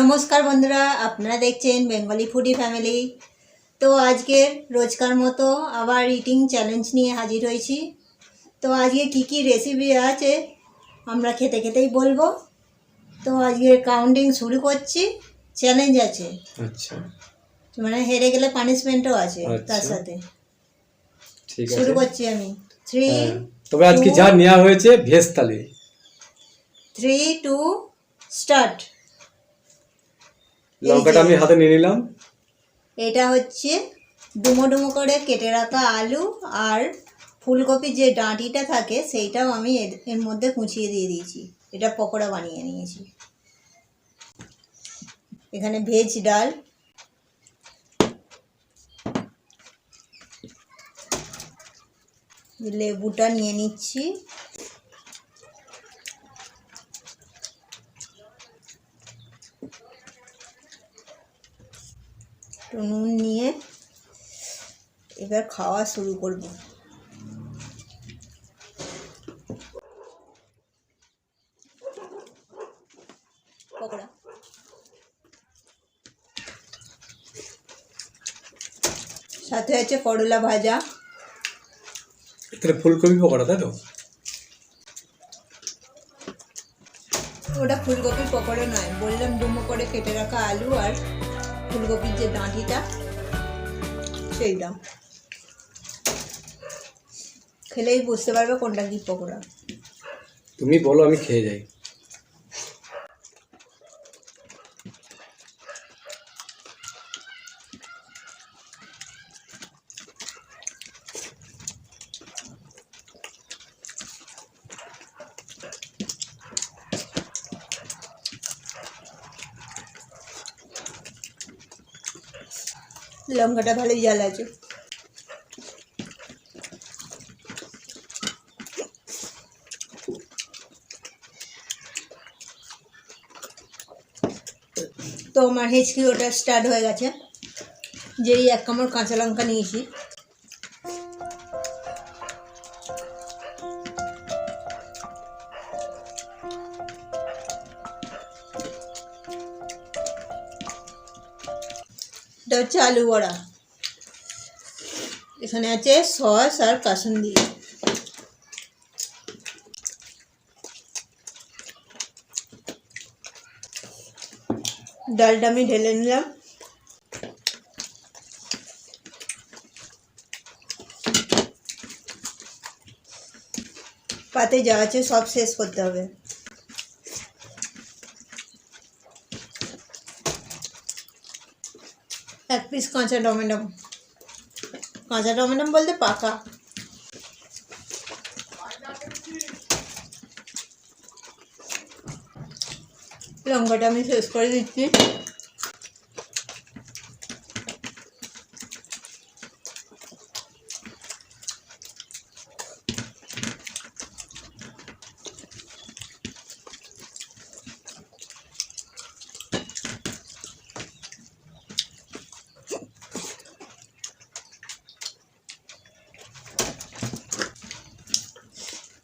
নমস্কার বন্ধুরা, আপনারা দেখছেন বেঙ্গলি ফুডি ফ্যামিলি। তো আজকের রোজকার মতো আবার ইটিং চ্যালেঞ্জ নিয়ে হাজির হয়েছি। তো আজকে কি কি রেসিপি আছে আমরা খেতে খেতেই বলবো। তো আজকে কাউন্টিং শুরু করছি, চ্যালেঞ্জ আছে। আচ্ছা, মানে হেরে গেলে পানিশমেন্টও আছে তার আচ্ছা, সাথে। ঠিক শুরু আছে। করছি আমি। 3 তবে আজকে যা নেওয়া হয়েছে ভেজ থালি। 3 2 স্টার্ট। লঙ্কাটা আমি হাতে নিয়ে নিলাম। এটা হচ্ছে ডুমো ডুমো করে কেটে রাখা আলু আর ফুলকপির যে ডাঁটিটা থাকে সেইটাও আমি এর মধ্যে কুচিয়ে দিয়ে দিয়েছি। এটা পকোড়া বানিয়ে নিয়েছি। এখানে ভেজ ডাল, লেবুটা নিয়ে নিচ্ছি, নুন নিয়ে এবার খাওয়া শুরু করব। পকোড়া সাথে আছে করলা ভাজা। তাহলে ফুলকপি পকোড়া, তাই তো? ওটা ফুলকপির পকোড়া নয়, বললাম ডুমো করে কেটে রাখা আলু আর ফুলকপির যে ডাঁটিটা সেইটা। খেলেই বুঝতে পারবে কোনটা কি পকোড়া। তুমি বলো, আমি খেয়ে যাই। লঙ্কাটা ভালোই ঝাল আছে। তো আমার হেঁচকি ওটা স্টার্ট হয়ে গেছে। যেই 1 কামড় কাঁচা লঙ্কা নিয়েছি, এটা হচ্ছে আলু বড়া। এখানে আছে সস আর কাসুন্দি। ডালটা আমি ঢেলে নিলাম। পাতে যা আছে সব শেষ করতে হবে। এক পিস কাঁচা টমেটো, কাঁচা টমেটো বলতে পাকা। লঙ্কাটা আমি শেষ করে দিচ্ছি।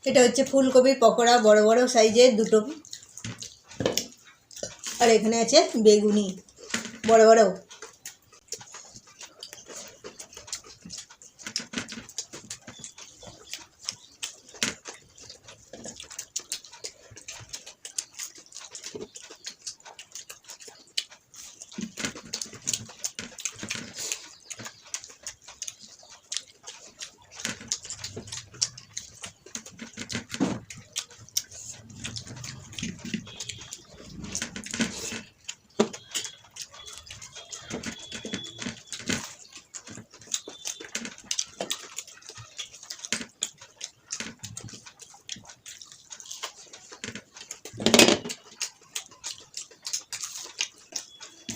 এটা হচ্ছে ফুলকপির পকোড়া, বড় বড় সাইজের দুটো। আর এখানে আছে বেগুনি, বড় বড়।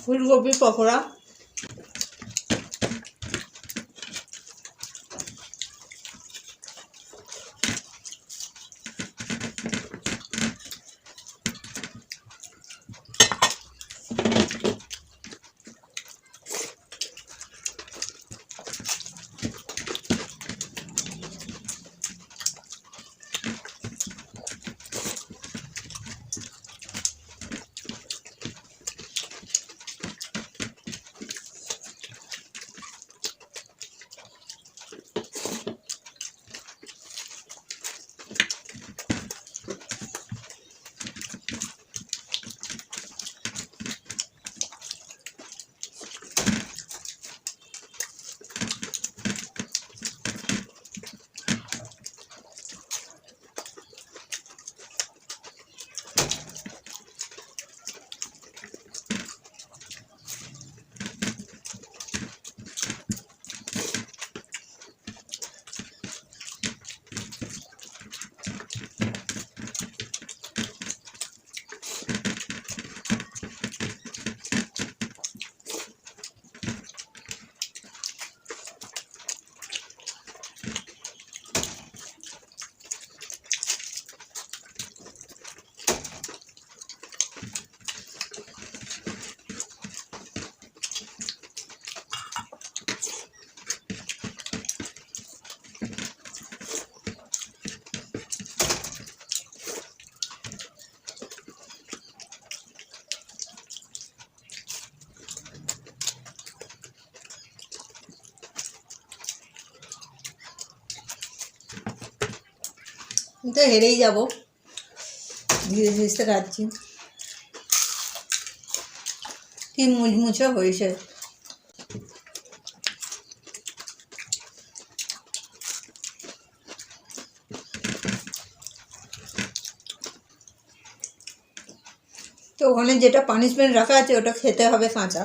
ফুলকপির পকোড়া আমি তো হেরেই যাব, ধীরে ধীরে খাচ্ছি। কি মুচমুচে হয়েছে। তো ওখানে যেটা পানিশমেন্ট রাখা আছে ওটা খেতে হবে কাঁচা।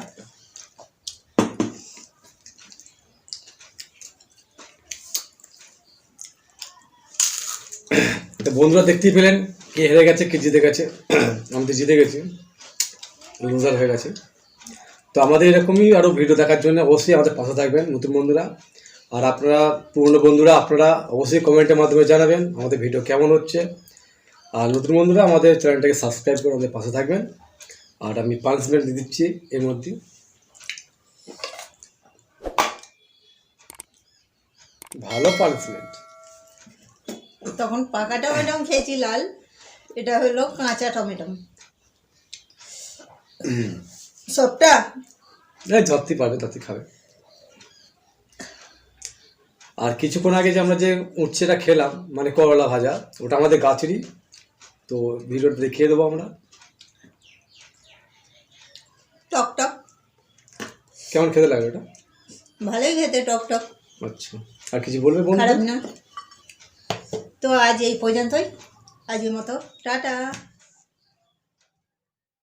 তো বন্ধুরা দেখতেই পেলেন কে হেরে গেছে কে জিতে গেছে। আমি তো জিতে গেছি, লুজার হয়ে গেছে। তো আমাদের এরকমই আরও ভিডিও দেখার জন্য অবশ্যই আমাদের পাশে থাকবেন নতুন বন্ধুরা। আর আপনারা পুরনো বন্ধুরা আপনারা অবশ্যই কমেন্টের মাধ্যমে জানাবেন আমাদের ভিডিও কেমন হচ্ছে। আর নতুন বন্ধুরা আমাদের চ্যানেলটাকে সাবস্ক্রাইব করে আমাদের পাশে থাকবেন। আর আমি পানিশমেন্ট দিয়ে দিচ্ছি এর মধ্যে, ভালো পানিশমেন্ট। তখন পাকা টমেটো খেয়েছি লাল, এটা হলো কাঁচা টমেটো। সবটা যতই পারবে ততই খাবে। আর কিছুক্ষণ আগে যে আমরা যে উচ্ছেটা খেলাম মানে করলা ভাজা, ওটা আমাদের গাছেরই। তো ভিডিওটা দেখিয়ে দেবো আমরা। টক টক, কেমন খেতে লাগে ওটা? ভালোই খেতে, টক টক। আচ্ছা, আর কিছু বলবে বন্ধু? খারাপ না। তো আজ এই পর্যন্তই, আজকের মতো টাটা।